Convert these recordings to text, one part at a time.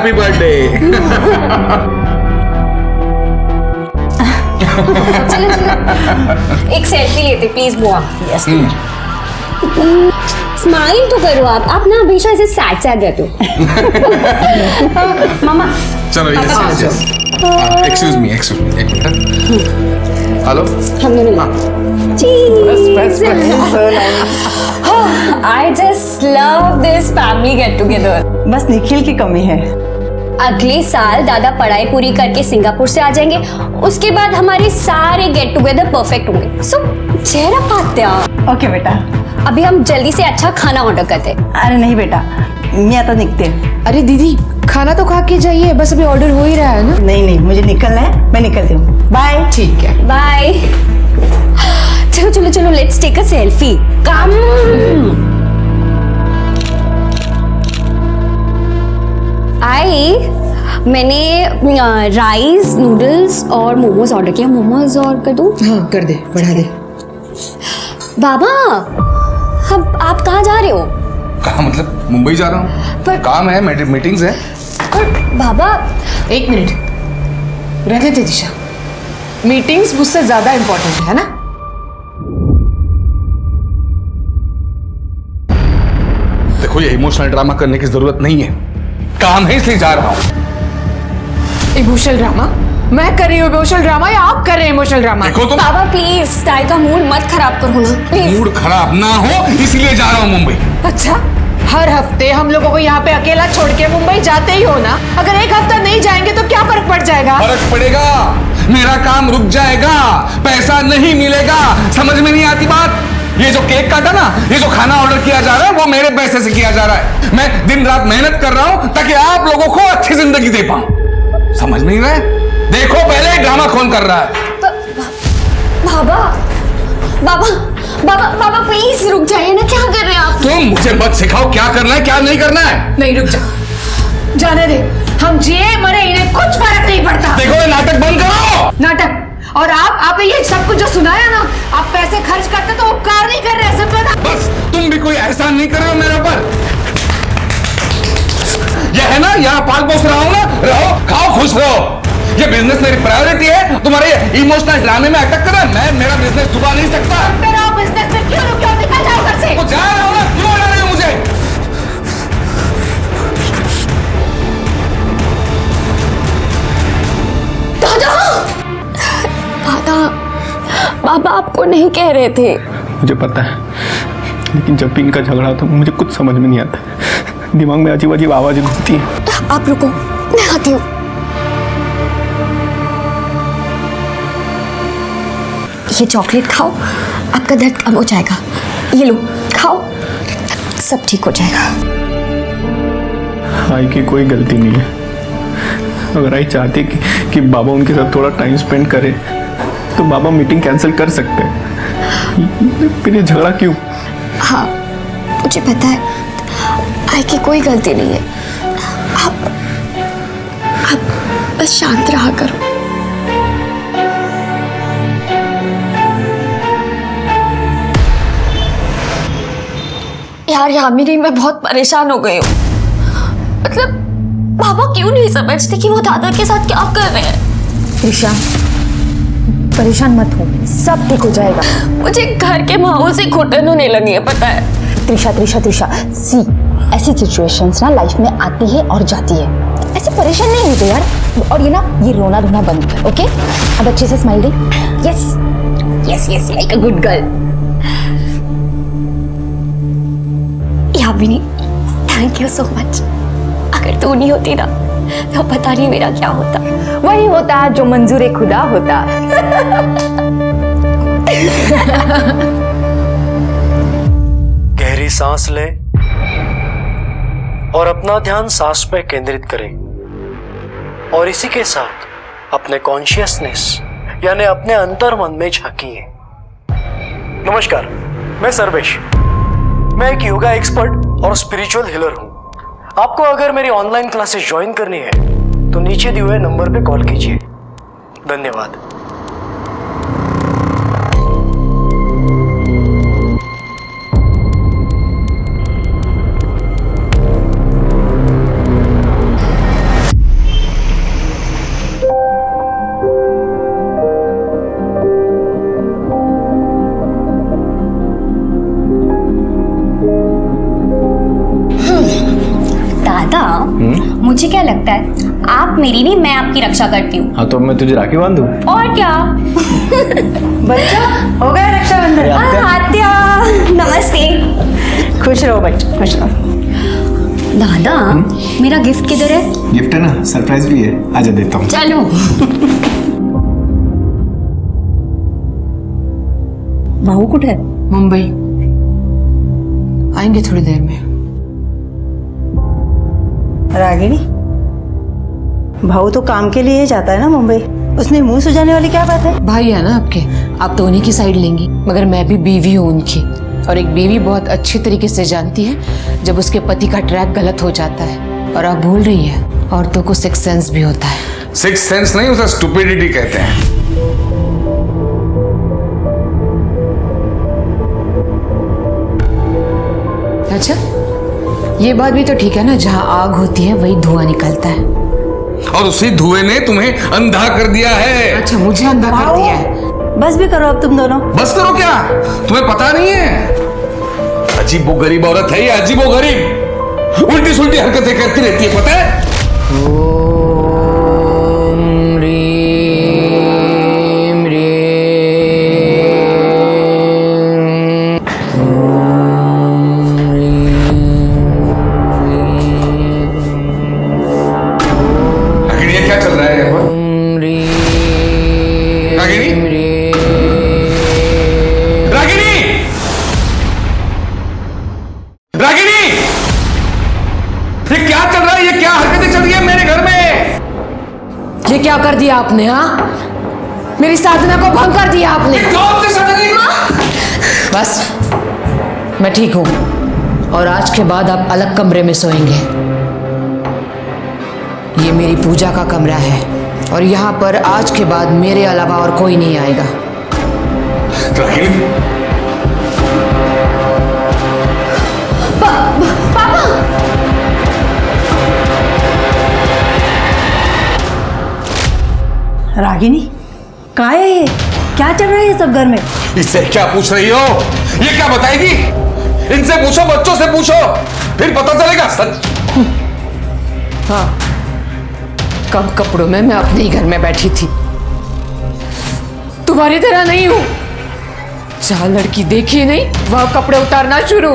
Happy birthday. चलो एक selfie लेते प्लीज बुआ। यस। स्माइल तो करो आप ना हमेशा ऐसे सैड सैड रहते हो। मामा चलो एक्सक्यूज मी एक मिनट। हेलो हम दोनों I just love this family get together. बस निखिल की कमी है। अगले साल दादा पढ़ाई पूरी करके सिंगापुर से आ जाएंगे, उसके बाद हमारे सारे गेट टुगेदर परफेक्ट होंगे। सो चेहरा पात्या। ओके बेटा। अभी हम जल्दी से अच्छा खाना ऑर्डर करते हैं। अरे नहीं बेटा, मैं आता निकते। अरे दीदी खाना तो खा के जाइए, बस अभी ऑर्डर हो ही रहा है ना। नहीं मुझे निकलना है, मैं निकलती हूँ। बाय। ठीक है बाय। चलो लेट्स टेक अ सेल्फी। कम। मैंने राइस नूडल्स और मोमोज ऑर्डर किया। मोमोज और कर दूं? हाँ कर दे, बढ़ा दे। बाबा अब आप कहाँ जा रहे हो? कहाँ मतलब मुंबई जा रहा हूँ। पर- काम है, मीटिंग्स है। पर बाबा एक मिनट रहने दे दिशा, मीटिंग्स मुझसे ज्यादा इंपॉर्टेंट है ना। देखो ये इमोशनल ड्रामा करने की जरूरत नहीं है, काम है इसलिए जा रहा हूँ। Emotional drama? मैं कर रही हूँ इमोशनल ड्रामा या आप कर रहे हैं इमोशनल ड्रामा? देखो तुम बाबा प्लीज ताई का मूड मत खराब करो ना प्लीज। मूड खराब ना हो इसलिए जा रहा हूँ मुंबई। अच्छा, हर हफ्ते हम लोगों को यहाँ पे अकेला छोड़ के मुंबई जाते ही हो ना। अगर एक हफ्ता नहीं जाएंगे तो क्या फर्क पड़ जाएगा? फर्क पड़ेगा, मेरा काम रुक जाएगा, पैसा नहीं मिलेगा। समझ में नहीं आती बात? ये जो केक काटा ना, ये जो खाना ऑर्डर किया जा रहा है वो मेरे पैसे से किया जा रहा है। मैं दिन रात मेहनत कर रहा हूं ताकि आप लोगों को अच्छी जिंदगी दे पाऊं। समझ नहीं रहे? देखो पहले ड्रामा कौन कर रहा है। बाबा बाबा बाबा बाबा प्लीज रुक जाइए ना, क्या कर रहे हैं आप? तुम मुझे मत सिखाओ क्या करना है क्या नहीं करना है। नहीं रुक जा, जाने दे। हम जिए मरे इन्हें कुछ फर्क नहीं पड़ता। देखो ये नाटक बंद करो। नाटक? और आप ये सब कुछ जो सुनाया ना, आप पैसे खर्च करते तो उपकार नहीं कर रहे, सब पता। बस तुम भी कोई एहसान नहीं कर रहे हो मेरे ऊपर। यह है ना, यहाँ पाल पोस रहा हूं ना, रहो खाओ खुश रहो। ये बिजनेस मेरी प्रायोरिटी है, तुम्हारे इमोशनल ड्रामे में अटक कर मैं मेरा बिजनेस डुबा नहीं सकता। मेरा बिजनेस में क्यों निकल जाओ घर से। तो जा रहा हूं ना, क्यों आ रहे हो मुझे? दादा बाबा आपको नहीं कह रहे थे। मुझे पता है, लेकिन जब भी इनका झगड़ा होता है मुझे कुछ समझ में नहीं आता। दिमाग में अजीब अजीब आवाजें घूमती हैं। आप रुको, मैं आती हूँ। ये चॉकलेट खाओ, आपका दर्द कम हो जाएगा। ये लो खाओ, सब ठीक हो जाएगा। आई की कोई गलती नहीं है। अगर आई चाहती कि बाबा उनके साथ थोड़ा टाइम स्पेंड करे तो बाबा मीटिंग कैंसिल कर सकते हैं। फिर ये झगड़ा क्यों? हाँ मुझे पता है, आई की कोई गलती नहीं है। आप बस शांत रहा करो। यार यामिनी मैं बहुत परेशान हो गई हूँ। मतलब पापा क्यों नहीं समझते कि वो दादा के साथ क्या कर रहे हैं? त्रिशा परेशान मत हो, सब ठीक हो जाएगा। मुझे घर के माहौल से घुटन होने लगी है, पता है। त्रिशा सी, ऐसी सिचुएशंस ना लाइफ में आती है और जाती है। ऐसे परेशान नहीं होते यार। और ये रोना धोना बंद कर, ओके? अब अच्छे से smile they. Yes yes yes, like a good girl. Yamini thank you so much. अगर तू नहीं होती ना तो पता नहीं मेरा क्या होता। वही होता जो मंजूर खुदा होता। गहरी सांस लें और अपना ध्यान सांस पे केंद्रित करें और इसी के साथ अपने कॉन्शियसनेस यानी अपने अंतर मन में झांकिए। नमस्कार, मैं सर्वेश। मैं एक योगा एक्सपर्ट और स्पिरिचुअल हीलर हूं। आपको अगर मेरी ऑनलाइन क्लासेस ज्वाइन करनी है तो नीचे दिए हुए नंबर पे कॉल कीजिए। धन्यवाद। मुझे क्या लगता है, आप मेरी नहीं, मैं आपकी रक्षा करती हूँ। हाँ तो मैं तुझे राखी बांधू। और क्या। बच्चा हो गया रक्षाबंधन। आत्या नमस्ते। खुश रहो बच्चा, खुश रहो। दादा मेरा गिफ्ट किधर है? गिफ्ट है ना, सरप्राइज भी है, आजा देता हूँ। चलो। भाऊ कुठे है? मुंबई आएंगे थोड़ी देर में। रागिनी, भाऊ तो काम के लिए ही जाता है ना मुंबई, उसमें मुंह सुझाने वाली क्या बात है? भाई है ना आपके, आप तो उन्हीं की साइड लेंगी, मगर मैं भी बीवी हूँ उनकी, और एक बीवी बहुत अच्छी तरीके से जानती है जब उसके पति का ट्रैक गलत हो जाता है। और आप भूल रही है, औरतों को सिक्स सेंस भी होता है। सिक्स सेंस नहीं, उसे स्टुपिडिटी कहते हैं। अच्छा, ये बात भी तो ठीक है ना, जहाँ आग होती है वही धुआं निकलता है। और उसी धुएं ने तुम्हें अंधा कर दिया है। अच्छा, मुझे अंधा कर दिया है। बस भी करो अब तुम दोनों। बस करो क्या, तुम्हें पता नहीं है? अजीबो गरीब औरत है ये, अजीबो गरीब, उल्टी सुल्टी हरकतें करती रहती है, पता है? ओम रीम रागिनी, ये क्या चल रहा है यहाँ पर? रागिनी, रागिनी, रागिनी, ये क्या चल रहा है? ये क्या हरकतें चल रही है मेरे घर में? ये क्या कर दिया आपने? हाँ, मेरी साधना को भंग कर दिया आपने। कौन सी सदनी? बस, मैं ठीक हूँ, और आज के बाद आप अलग कमरे में सोएंगे। ये मेरी पूजा का कमरा है, और यहाँ पर आज के बाद मेरे अलावा और कोई नहीं आएगा। रागिनी, रागिनी, क्या है ये? क्या चल रहा है ये सब घर में? इससे क्या पूछ रही हो? ये क्या बताएगी? इनसे पूछो, बच्चों से पूछो, फिर पता चलेगा सच। हाँ, कम कपड़ों में मैं अपने ही घर में बैठी थी, तुम्हारी तरह नहीं हूं। जहां लड़की देखी नहीं वहां कपड़े उतारना शुरू।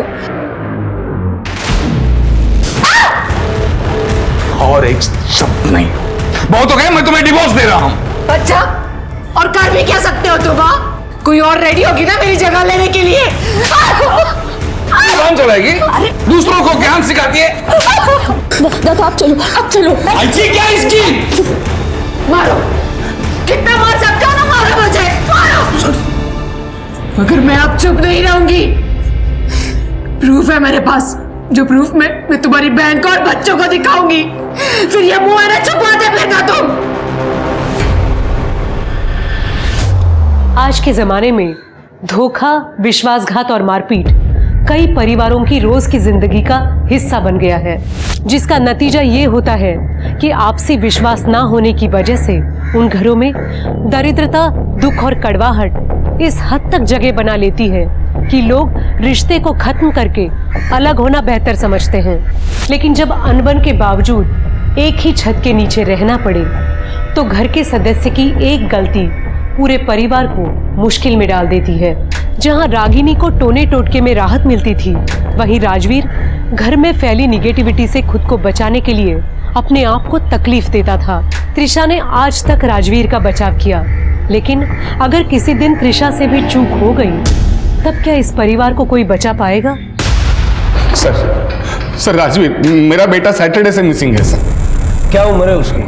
और एक शब्द नहीं। बहुत हो गया, मैं तुम्हें डिवोर्स दे रहा हूं। अच्छा, और कर भी क्या सकते हो तुम? हाँ? कोई और रेडी होगी ना मेरी जगह लेने के लिए? कौन चलाएगी? दूसरों को ज्ञान सिखाती है। दादा आप चलो, अब चलो। ऐसी क्या इसकी? मारो, कितना मार सकते हो ना, मारो मुझे, मारो। मगर मैं अब चुप नहीं रहूंगी। प्रूफ है मेरे पास, जो प्रूफ मैं तुम्हारी बहन को और बच्चों को दिखाऊंगी। फिर ये मुंह है ना, छुपाते फिरना तुम। आज के जमाने में धोखा, विश्वासघात और मारपीट कई परिवारों की रोज की जिंदगी का हिस्सा बन गया है, जिसका नतीजा ये होता है कि आपसी विश्वास ना होने की वजह से उन घरों में दरिद्रता, दुख और कड़वाहट इस हद तक जगह बना लेती है कि लोग रिश्ते को खत्म करके अलग होना बेहतर समझते हैं। लेकिन जब अनबन के बावजूद एक ही छत के नीचे रहना पड़े तो घर के सदस्य की एक गलती पूरे परिवार को मुश्किल में डाल देती है। जहां रागिनी को टोने टोटके में राहत मिलती थी, वहीं राजवीर घर में फैली निगेटिविटी से खुद को बचाने के लिए अपने आप को तकलीफ देता था। त्रिशा ने आज तक राजवीर का बचाव किया, लेकिन अगर किसी दिन त्रिशा से भी चूक हो गई तब क्या इस परिवार को कोई बचा पाएगा? सर राजवीर, मेरा बेटा सैटरडे से मिसिंग है सर। क्या उम्र है उसकी?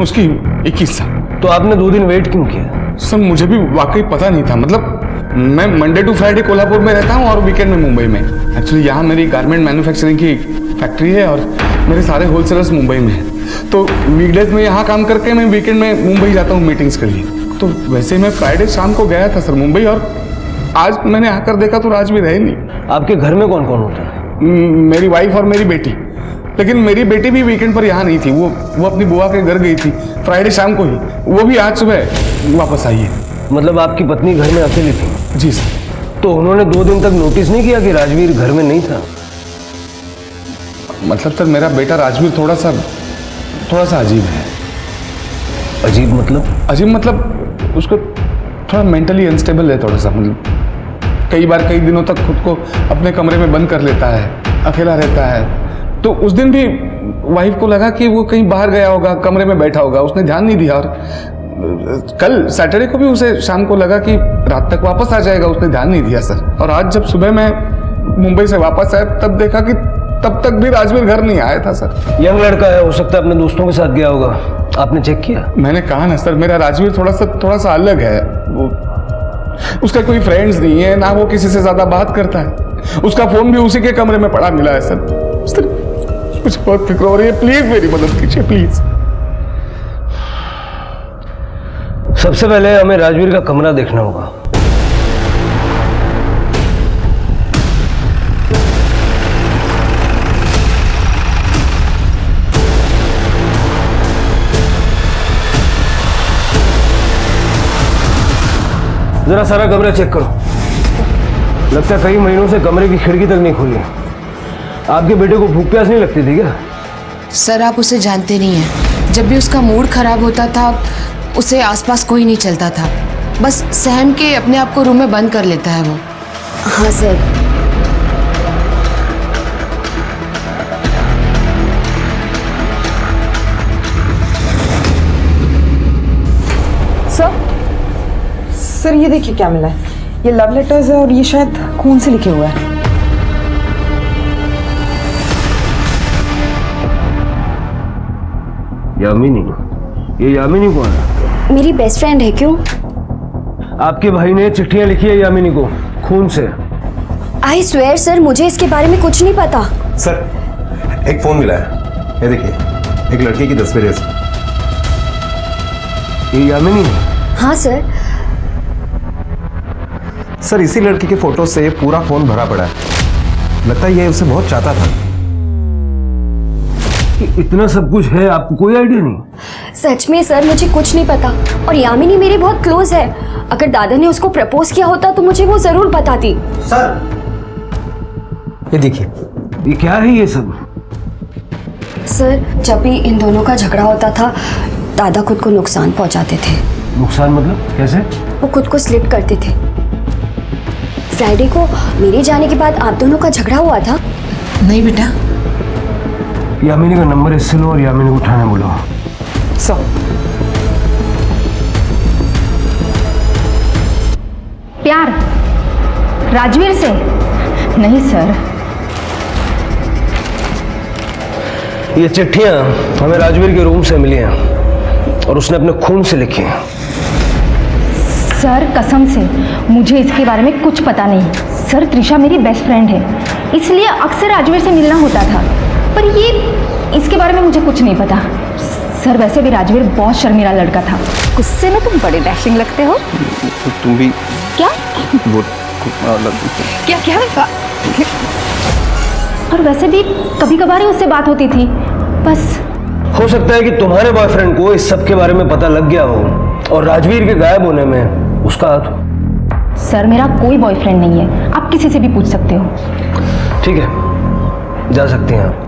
उसकी 21 साल। तो आपने 2 दिन वेट क्यों किया? सर मुझे भी वाकई पता नहीं था। मतलब मैं मंडे टू फ्राइडे कोल्हापुर में रहता हूँ और वीकेंड में मुंबई में। एक्चुअली यहाँ मेरी गारमेंट मैन्युफैक्चरिंग की फैक्ट्री है और मेरे सारे होलसेलर्स मुंबई में हैं। तो वीकडेज में यहाँ काम करके मैं वीकेंड में मुंबई जाता हूँ मीटिंग्स के लिए। तो वैसे मैं फ्राइडे शाम को गया था सर मुंबई, और आज मैंने आकर देखा तो राजवीर है नहीं। आपके घर में कौन कौन होता है? मेरी वाइफ और मेरी बेटी। लेकिन मेरी बेटी भी वीकेंड पर यहाँ नहीं थी, वो अपनी बुआ के घर गई थी फ्राइडे शाम को ही। वो भी आज सुबह वापस आई है। मतलब आपकी पत्नी घर में अकेली थी? जी सर। तो उन्होंने 2 दिन तक नोटिस नहीं किया कि राजवीर घर में नहीं था? मतलब सर मेरा बेटा राजवीर थोड़ा सा थोड़ा सा अजीब है। अजीब मतलब? अजीब मतलब उसको थोड़ा मेंटली अनस्टेबल है, थोड़ा सा मतलब कई बार कई दिनों तक खुद को अपने कमरे में बंद कर लेता है, अकेला रहता है। तो उस दिन भी वाइफ को लगा कि वो कहीं बाहर गया होगा, कमरे में बैठा होगा, उसने ध्यान नहीं दिया। और कल सैटरडे को भी उसे शाम को लगा कि रात तक वापस आ जाएगा, उसने ध्यान नहीं दिया सर। और आज जब सुबह मैं मुंबई से वापस आया तब देखा कि तब तक भी राजवीर घर नहीं आया था सर। यंग लड़का है, हो सकता है अपने दोस्तों के साथ गया होगा। आपने चेक किया? मैंने कहा ना सर, मेरा राजवीर थोड़ा सा अलग है। वो उसका कोई फ्रेंड्स नहीं है, ना वो किसी से ज्यादा बात करता है। उसका फोन भी उसी के कमरे में पड़ा मिला है सर। मुझे बहुत फिक्र हो रही है, प्लीज मेरी मदद कीजिए प्लीज। सबसे पहले हमें राजवीर का कमरा देखना होगा। जरा सारा कमरा चेक करो। लगता है कई महीनों से कमरे की खिड़की तक नहीं खुली। आपके बेटे को भूख प्यास नहीं लगती थी क्या? सर आप उसे जानते नहीं हैं। जब भी उसका मूड खराब होता था उसे आसपास कोई नहीं चलता था, बस सहम के अपने आप को रूम में बंद कर लेता है वो। हाँ सर। सर ये देखिए क्या मिला है। ये लव लेटर्स है और ये शायद खून से लिखे हुआ है। यामिनी? ये यामिनी कौन है? मेरी बेस्ट फ्रेंड है। क्यों? आपके भाई ने चिट्ठियां लिखी है यामिनी को खून से। आई स्वेयर सर, मुझे इसके बारे में कुछ नहीं पता। सर एक फोन मिला है, ये देखिए, एक लड़की की तस्वीर है। ये यामिनी है? हाँ सर। सर इसी लड़की के फोटो से पूरा फोन भरा पड़ा है। लगता है ये उसे बहुत चाहता था। इतना सब कुछ है, आपको कोई आइडिया नहीं? सच में सर मुझे कुछ नहीं पता। और यामिनी मेरे बहुत क्लोज है। अगर दादा ने उसको प्रपोज किया होता तो मुझे वो जरूर बताती। सर ये देखिए, ये क्या है ये सब? सर जब भी इन दोनों का झगड़ा होता था दादा खुद को नुकसान पहुंचाते थे। नुकसान मतलब कैसे? वो खुद को स्लिप करते थे। फ्राइडे को मेरे जाने के बाद आप दोनों का झगड़ा हुआ था। नहीं बेटा। यामिनी का नंबर इससे लो और यामिनी को उठाने बोलो। प्यार राजवीर से? नहीं सर। ये चिट्ठियां हमें राजवीर के रूम से मिली हैं और उसने अपने खून से लिखी हैं। सर कसम से मुझे इसके बारे में कुछ पता नहीं। सर त्रिशा मेरी बेस्ट फ्रेंड है, इसलिए अक्सर राजवीर से मिलना होता था। पर ये इसके बारे में मुझे कुछ नहीं पता। सर वैसे भी राजवीर बहुत शर्मीला लड़का था। गुस्से में तुम बड़े डैशिंग लगते हो। तुम भी क्या? वो क्या क्या? और वैसे भी कभी कभार ही उससे बात होती थी बस। हो सकता है कि तुम्हारे बॉयफ्रेंड को इस सब के बारे में पता लग गया हो और राजवीर के गायब होने में उसका हाथ हो। सर मेरा कोई बॉयफ्रेंड नहीं है, आप किसी से भी पूछ सकते हो। ठीक है, जा सकते हैं आप।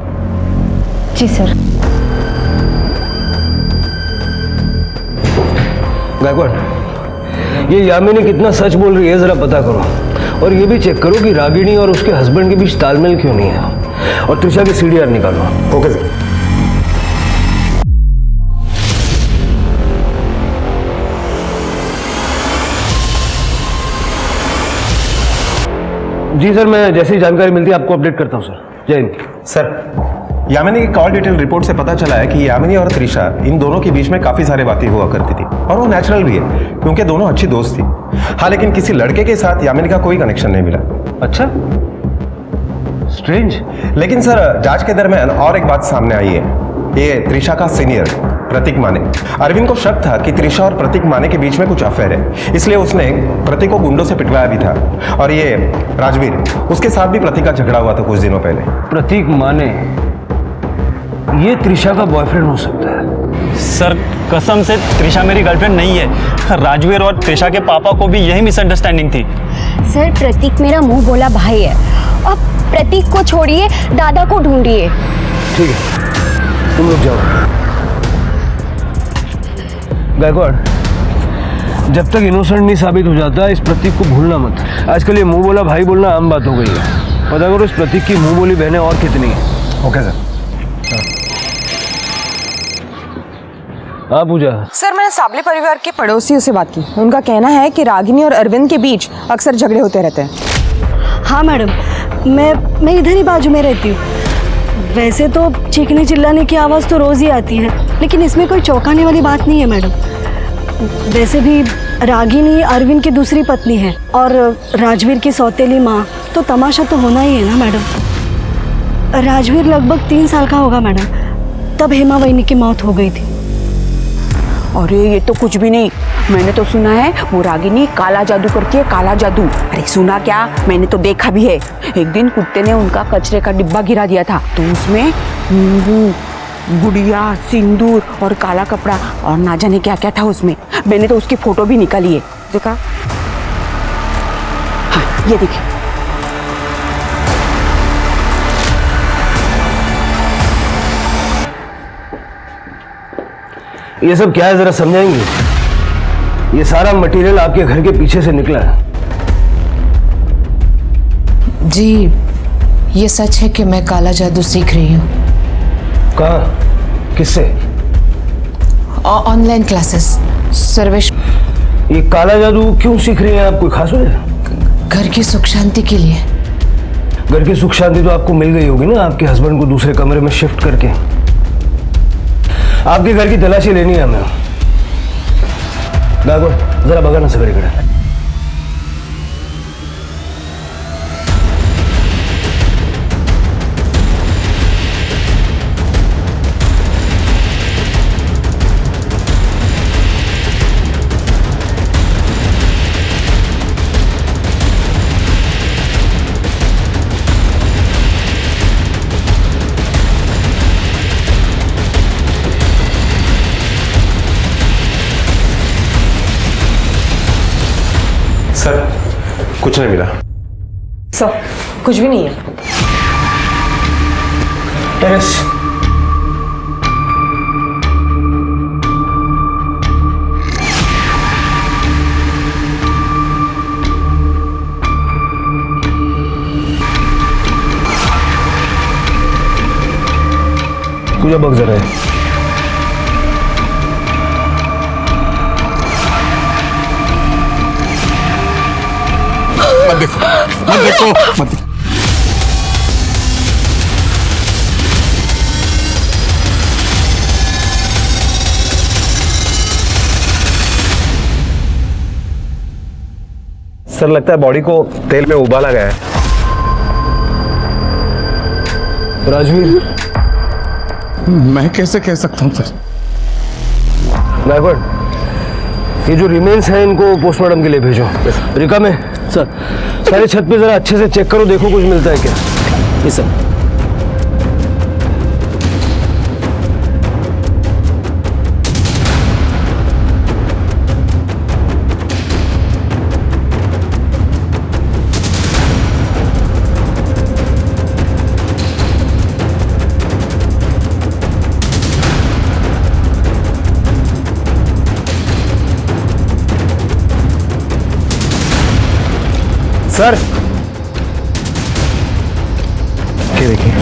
जी सर। गायकवाड़, ये यामिनी कितना सच बोल रही है जरा पता करो। और ये भी चेक करो कि रागिनी और उसके हस्बैंड के बीच तालमेल क्यों नहीं है। और त्रिशा की सीडीआर निकालो। Okay sir. जी सर, मैं जैसी जानकारी मिलती है आपको अपडेट करता हूँ सर। जय हिंद। सर यामिनी की कॉल डिटेल रिपोर्ट से पता चला है कि यामिनी और त्रिशा इन दोनों के बीच में काफी सारी बातें हुआ करती थी और वो नेचुरल भी है क्योंकि दोनों अच्छी दोस्त थी। हाँ, लेकिन किसी लड़के के साथ यामिनी का कोई कनेक्शन नहीं मिला। अच्छा, स्ट्रेंज। लेकिन सर जांच के दरमियान और एक बात सामने आई है। ये त्रिशा का सीनियर प्रतीक माने, अरविंद को शक था कि त्रिशा और प्रतीक माने के बीच में कुछ अफेयर है, इसलिए उसने प्रतीक को गुंडों से पिटवाया भी था। और ये राजवीर, उसके साथ भी प्रतीक का झगड़ा हुआ था कुछ दिनों पहले। प्रतीक माने ये त्रिशा का बॉयफ्रेंड हो सकता है? सर कसम से त्रिशा मेरी गर्लफ्रेंड नहीं है। राजवीर और त्रिशा के पापा को भी यही मिसअंडरस्टैंडिंग थी। सर प्रतीक मेरा मुंह बोला भाई है। अब प्रतीक को छोड़िए, दादा को ढूंढिए। ठीक है, तुम लोग जाओ। गायकवाड़, जब तक इनोसेंट नहीं साबित हो जाता इस प्रतीक को भूलना मत। आजकल ये मुंह बोला भाई बोलना आम बात हो गई है। पता करो इस प्रतीक की मुंह बोली बहनें और कितनी है। Okay sir. हाँ पूजा। सर, मैंने साबले परिवार के पड़ोसियों से बात की। उनका कहना है कि रागिनी और अरविंद के बीच अक्सर झगड़े होते रहते हैं। हाँ मैडम, मैं इधर ही बाजू में रहती हूँ। वैसे तो चीखने चिल्लाने की आवाज़ तो रोज़ ही आती है, लेकिन इसमें कोई चौंकाने वाली बात नहीं है मैडम। वैसे भी रागिनी अरविंद की दूसरी पत्नी है और राजवीर की सौतेली माँ, तो तमाशा तो होना ही है ना मैडम। राजवीर लगभग 3 साल का होगा मैडम, तब हेमा वहिनी की मौत हो गई थी। अरे ये तो कुछ भी नहीं। मैंने तो सुना है वो रागिनी काला जादू करती है, काला जादू। अरे सुना क्या, मैंने तो देखा भी है। एक दिन कुत्ते ने उनका कचरे का डिब्बा गिरा दिया था, तो उसमें नींबू, गुड़िया, सिंदूर और काला कपड़ा और ना जाने क्या क्या था उसमें। मैंने तो उसकी फोटो भी निकाली है, देखा? हाँ ये देखिए। ये सब क्या है जरा समझाएंगे? ये सारा मटेरियल आपके घर के पीछे से निकला है। जी ये सच है कि मैं काला जादू सीख रही हूँ। कहाँ, किससे? Online classes. सर्वेश। ये काला जादू क्यों सीख रही हैं आप, कोई खास वजह? घर की सुख शांति के लिए। घर की सुख शांति तो आपको मिल गई होगी ना, आपके हस्बैंड को दूसरे कमरे में शिफ्ट करके। आपके घर की तलाशी लेनी है हमें। गायकवाड़ जरा बगा ना सगड़े कड़े। सर कुछ नहीं मिला। सर कुछ भी नहीं है। टेरेस। पूजा बग जरा है। मत देखो, मत देखो, मत देखो। सर लगता है बॉडी को तेल में उबाला गया है। राजवीर, मैं कैसे कह सकता हूँ सर? गायकवाड़, ये जो रिमेन्स हैं इनको पोस्टमार्टम के लिए भेजो। रिका में सर सारे छत पे जरा अच्छे से चेक करो, देखो कुछ मिलता है क्या। Yes sir. सर ये देखिए,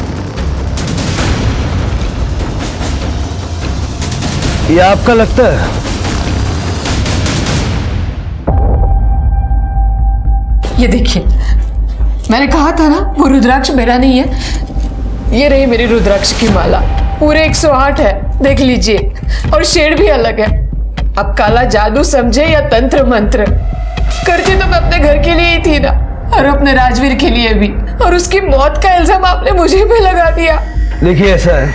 ये आपका लगता है? ये देखिए, मैंने कहा था ना वो रुद्राक्ष मेरा नहीं है। ये रही मेरी रुद्राक्ष की माला, पूरे 108 है, देख लीजिए, और शेड भी अलग है। अब काला जादू समझे या तंत्र मंत्र, करती तो मैं अपने घर के लिए ही थी ना, और अपने राजवीर के लिए भी, और उसकी मौत का इल्जाम आपने मुझे पे लगा दिया। देखिए ऐसा है,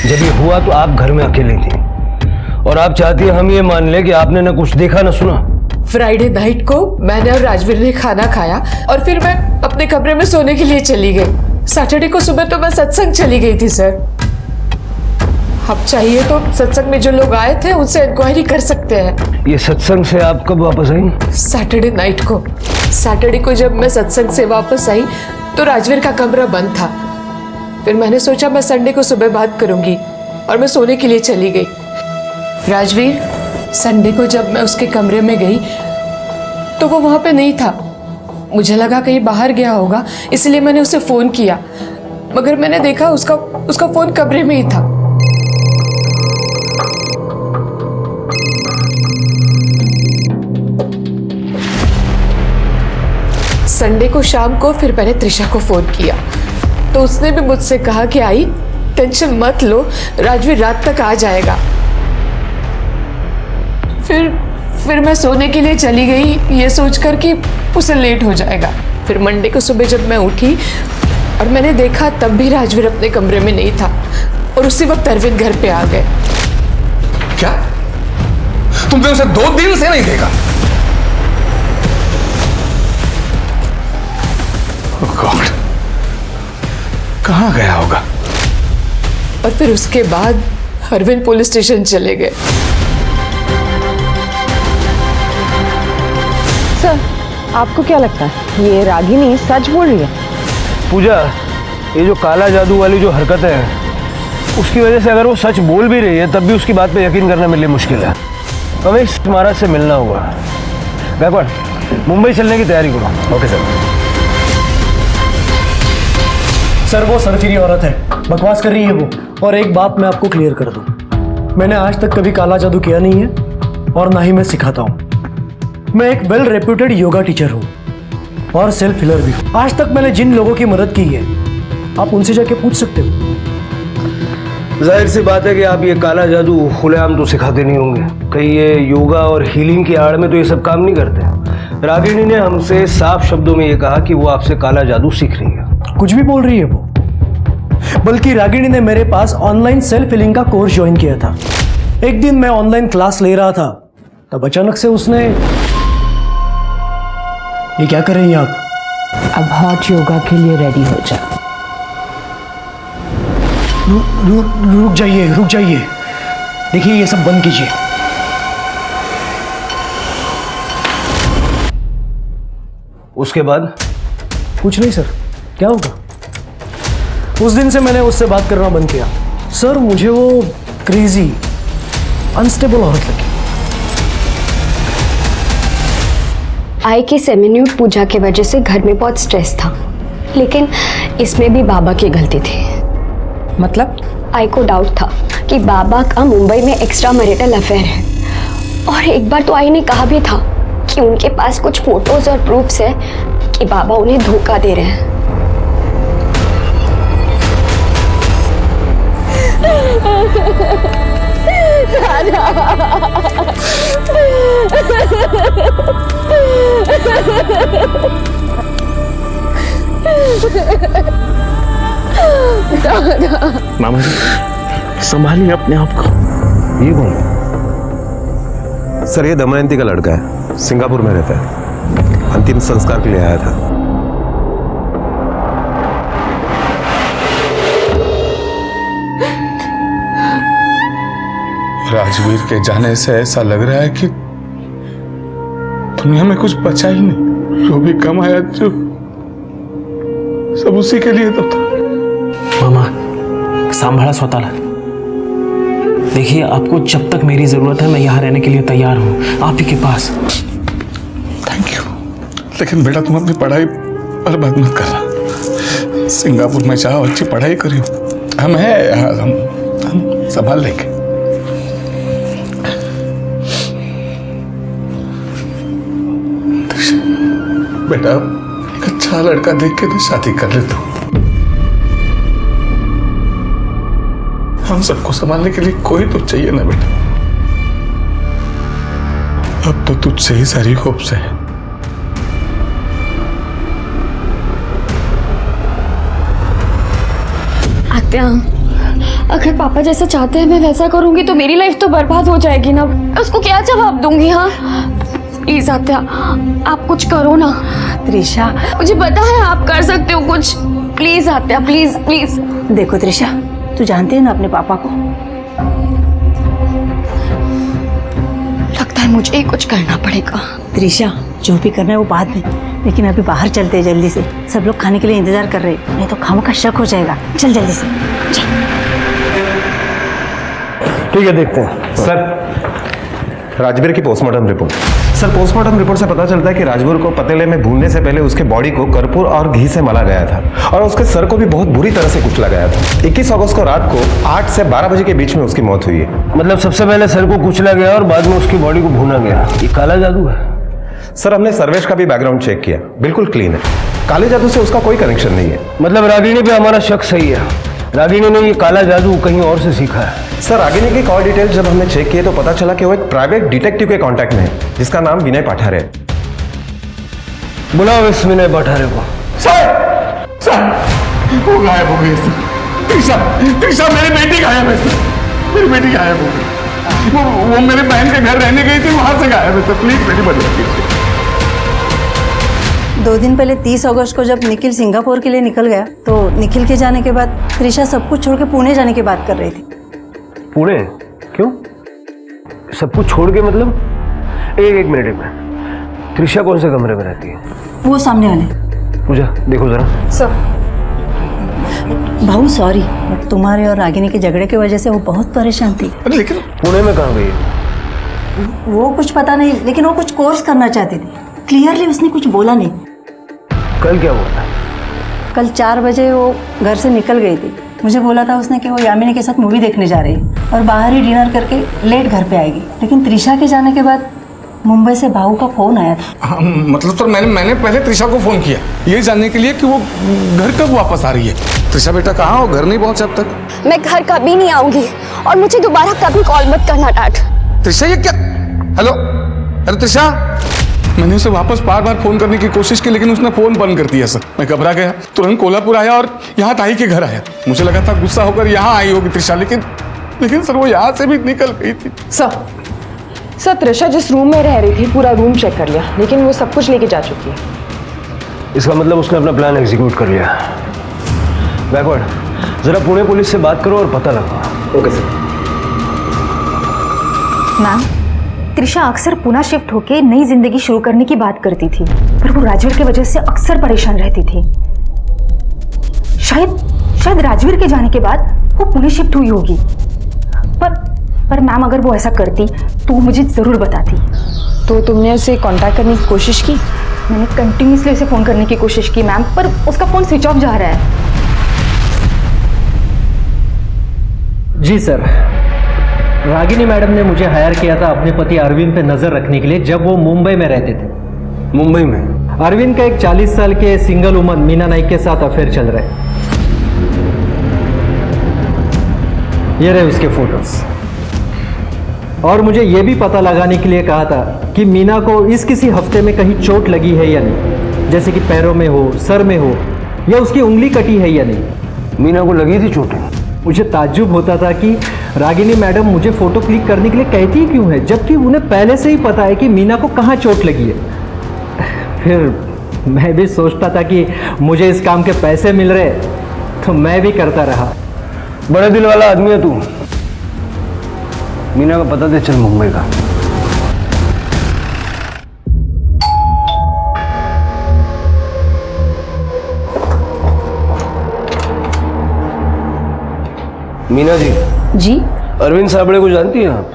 जब ये हुआ तो आप घर में अकेली थी और आप चाहती है हम ये मान ले कि आपने ना कुछ देखा ना सुना। फ्राइडे नाइट को मैंने और राजवीर ने खाना खाया और फिर मैं अपने कमरे में सोने के लिए चली गई। सैटरडे को सुबह तो मैं सत्संग चली गई थी सर। अब चाहिए तो सत्संग में जो लोग आए थे उनसे इंक्वायरी कर सकते हैं। ये सत्संग से आप कब वापस आई? सैटरडे नाइट को। सैटरडे को जब मैं सत्संग से वापस आई तो राजवीर का कमरा बंद था। फिर मैंने सोचा मैं संडे को सुबह बात करूंगी और मैं सोने के लिए चली गई। राजवीर, संडे को जब मैं उसके कमरे में गई तो वो वहां पे नहीं था। मुझे लगा कहीं बाहर गया होगा, इसलिए मैंने उसे फोन किया, मगर मैंने देखा उसका फोन कमरे में ही था। संडे को शाम को फिर मैंने त्रिशा को फोन किया तो उसने भी मुझसे कहा कि आई टेंशन मत लो, राजवीर रात तक आ जाएगा। फिर मैं सोने के लिए चली गई ये सोचकर कि उसे लेट हो जाएगा। फिर मंडे को सुबह जब मैं उठी और मैंने देखा तब भी राजवीर अपने कमरे में नहीं था और उसी वक्त अरविंद घर पे आ गए। क्या तुमने उसे 2 दिन से नहीं देखा? गॉड, कहां गया होगा? और फिर उसके बाद अरविंद पुलिस स्टेशन चले गए। सर, आपको क्या लगता है ये रागिनी सच बोल रही है? पूजा, ये जो काला जादू वाली जो हरकतें हैं उसकी वजह से अगर वो सच बोल भी रही है तब भी उसकी बात पे यकीन करना मेरे लिए मुश्किल है। हमें इस महाराज से मिलना होगा। गायकवाड़, मुंबई चलने की तैयारी करो। Okay sir. सर वो सरफिरी औरत है, बकवास कर रही है वो। और एक बात मैं आपको क्लियर कर दूं, मैंने आज तक कभी काला जादू किया नहीं है और ना ही मैं सिखाता हूं। मैं एक वेल रेप्यूटेड योगा टीचर हूं और सेल्फ हीलर भी हूं। आज तक मैंने जिन लोगों की मदद की है आप उनसे जाके पूछ सकते हो। जाहिर सी बात है कि आप ये काला जादू खुलेआम तो सिखाते नहीं होंगे, कहीं ये योगा और हीलिंग की आड़ में तो ये सब काम नहीं करते। रागिनी ने हमसे साफ शब्दों में ये कहा कि वो आपसे काला जादू सीख रही है। कुछ भी बोल रही है वो, बल्कि रागिनी ने मेरे पास ऑनलाइन सेल्फ हीलिंग का कोर्स ज्वाइन किया था। एक दिन मैं ऑनलाइन क्लास ले रहा था तब अचानक से उसने, ये क्या कर रही हैं आप? अब हॉट योगा के लिए रेडी हो जा। रुक जाइए। देखिए ये सब बंद कीजिए। उसके बाद कुछ नहीं सर, क्या होगा? उस दिन से मैंने उससे बात करना बंद किया। सर मुझे वो क्रेजी अनस्टेबल औरत लगी। आई की सेमिन्यूट पूजा की वजह से घर में बहुत स्ट्रेस था, लेकिन इसमें भी बाबा की गलती थी। मतलब? आई को डाउट था कि बाबा का मुंबई में एक्स्ट्रा मैरिटल अफेयर है, और एक बार तो आई ने कहा भी था कि उनके पास कुछ फोटोज और प्रूफ्स है कि बाबा उन्हें धोखा दे रहे हैं। मामा जी, संभालिए अपने आप को। ये कौन? सर ये दमयंती का लड़का है, सिंगापुर में रहता है, अंतिम संस्कार के लिए आया था। राजवीर के जाने से ऐसा लग रहा है कि दुनिया में कुछ बचा ही नहीं। जो भी कमाया जो सब उसी के लिए तो था। मामा, सांभाळा स्वतःला। देखिए, आपको जब तक मेरी जरूरत है मैं यहाँ रहने के लिए तैयार हूँ, आप ही के पास। थैंक यू, लेकिन बेटा तुम अपनी पढ़ाई बर्बाद मत करना। सिंगापुर में जाओ, अच्छी पढ़ाई करियो, हम संभाल लेंगे। बेटा एक अच्छा लड़का देख के ना शादी कर ले तू। हम सबको संभालने के लिए कोई तो चाहिए ना बेटा। अब तो तुझसे ही सारी होप्स है। आत्या, अगर पापा जैसा चाहते हैं मैं वैसा करूंगी तो मेरी लाइफ तो बर्बाद हो जाएगी ना। उसको क्या जवाब दूंगी? हाँ प्लीज आत्या, आप कुछ करो ना। त्रिशा, मुझे पता है आप कर सकते हो कुछ। प्लीज आत्या, प्लीज प्लीज। देखो त्रिशा, तू जानती है ना अपने पापा को। लगता है मुझे ही कुछ करना पड़ेगा। त्रिशा, जो भी करना है वो बाद में, लेकिन अभी बाहर चलते हैं जल्दी से। सब लोग खाने के लिए इंतजार कर रहे हैं, नहीं तो खामों का शक हो जाएगा। चल जल्दी से। ठीक है, देखते हैं। सर, राजवीर की postmortem report. Sir, postmortem report से पता चलता है कि राजवीर को पतीले में भूनने से पहले उसके बॉडी को कर्पूर और घी से मला गया था और उसके सर को भी बहुत बुरी तरह से कुचला गया था। 21 अगस्त को रात को 8 से 12 बजे के बीच में उसकी मौत हुई है। मतलब सबसे पहले सर को कुचला गया और बाद में उसकी बॉडी को भूना गया। ये काला जादू है? सर, हमने सर्वेश का भी बैकग्राउंड चेक किया, बिल्कुल क्लीन है। काले जादू से उसका कोई कनेक्शन नहीं है। मतलब रागिनी पे हमारा शक सही है। रागिनी ने ये काला जादू कहीं और से सीखा है। सर, रागिनी की कॉल डिटेल्स जब हमने चेक किए तो पता चला कि वो एक प्राइवेट डिटेक्टिव के कांटेक्ट में है जिसका नाम विनय पाठारे है। बुलाओ इस विनय पाठारे को। सर, वो गायब हो गई। त्रिशा मेरी बेटी गायब है सर। मेरी बेटी गायब हो गई। वो मेरे बहन के घर रहने गई थी, वहां से गायब है सर। प्लीज मेरी मदद कीजिए। 2 दिन पहले 30 अगस्त को जब निखिल सिंगापुर के लिए निकल गया तो निखिल के जाने के बाद त्रिशा सब कुछ छोड़ के पुणे जाने की बात कर रही थी। पुणे? क्यों? सब कुछ छोड़ के मतलब? एक मिनट। त्रिशा कौन से कमरे में रहती है? वो सामने वाले। पूजा देखो जरा। सर, भाऊ सॉरी, बट तुम्हारे और रागिनी के झगड़े की वजह से वो बहुत परेशान थी। लेकिन पुणे में कहाँ गई? वो कुछ पता नहीं, लेकिन वो कुछ कोर्स करना चाहती थी। क्लियरली उसने कुछ बोला नहीं। कल क्या हुआ? कल 4 बजे वो घर से निकल गई थी। मुझे बोला था उसने कि वो यामिनी के साथ मूवी देखने जा रही है और बाहर ही डिनर करके लेट घर पे आएगी। लेकिन त्रिशा के जाने के बाद मुंबई से भाऊ का फोन आया था। हाँ, मतलब सर मैंने पहले त्रिशा को फोन किया ये जानने के लिए कि वो घर कब वापस आ रही है। त्रिशा बेटा कहाँ हो? घर नहीं पहुंचा अब तक? मैं घर कभी नहीं आऊंगी और मुझे दोबारा कभी कॉल मत करना डैड। त्रिशा, ये क्या? हेलो त्रिशा। मैंने उसे वापस बार बार फोन करने की कोशिश की लेकिन उसने फोन बंद कर दिया सर। मैं घबरा गया, तुरंत कोल्हापुर आया और यहाँ ताई के घर आया। मुझे लगा था गुस्सा होकर यहाँ आई होगी त्रिशा, लेकिन सर वो यहाँ से भी निकल गई थी। सर, त्रिशा जिस रूम में रह रही थी पूरा रूम चेक कर लिया लेकिन वो सब कुछ लेके जा चुकी है। इसका मतलब उसने अपना प्लान एग्जीक्यूट कर लिया। बैकवर्ड, जरा पुणे पुलिस से बात करो और पता लगाओ। Okay sir. मैम, त्रिशा अक्सर पुणे शिफ्ट होके नई जिंदगी शुरू करने की बात करती थी, पर वो राजवीर की वजह से अक्सर परेशान रहती थी। शायद राजवीर के जाने के बाद वो पुणे शिफ्ट हुई होगी। पर मैम, अगर वो ऐसा करती तो वो मुझे जरूर बताती। तो तुमने उसे कांटेक्ट करने की कोशिश की? मैंने कंटिन्यूसली उसे फोन करने की कोशिश की मैम, पर उसका फोन स्विच ऑफ जा रहा है। जी सर, रागिनी मैडम ने मुझे हायर किया था अपने पति अरविंद पे नजर रखने के लिए जब वो मुंबई में रहते थे। मुंबई में? अरविंद का एक 40 साल के सिंगल वुमन मीना नाइक के साथ अफेयर चल रहा है। ये रहे उसके फोटोज। और मुझे ये भी पता लगाने के लिए कहा था कि मीना को इस किसी हफ्ते में कहीं चोट लगी है या नहीं, जैसे कि पैरों में हो, सर में हो, या उसकी उंगली कटी है या नहीं। मीना को लगी थी चोटें? मुझे ताज्जुब होता था कि रागिनी मैडम मुझे फोटो क्लिक करने के लिए कहती क्यों है, जबकि उन्हें पहले से ही पता है कि मीना को कहाँ चोट लगी है। फिर मैं भी सोचता था कि मुझे इस काम के पैसे मिल रहे तो मैं भी करता रहा। बड़े दिल वाला आदमी है तू। मीना का पता दे चल मुंबई का। मीना जी। अरविंद साबड़े को जानती हैं आप?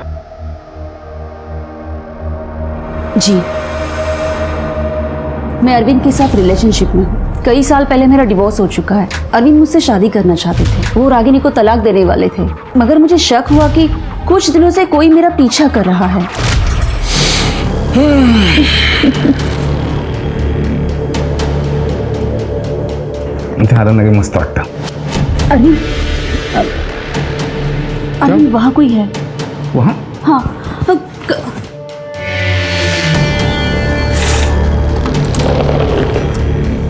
जी, मैं अरविंद के साथ रिलेशनशिप में हूँ। कई साल पहले मेरा डिवोर्स हो चुका है। अरविंद मुझसे शादी करना चाहते थे, वो रागिनी को तलाक देने वाले थे, मगर मुझे शक हुआ कि कुछ दिनों से कोई मेरा पीछा कर रहा है। मस्त वाटतं। अरविंद वहाँ कोई है? वहाँ? हाँ।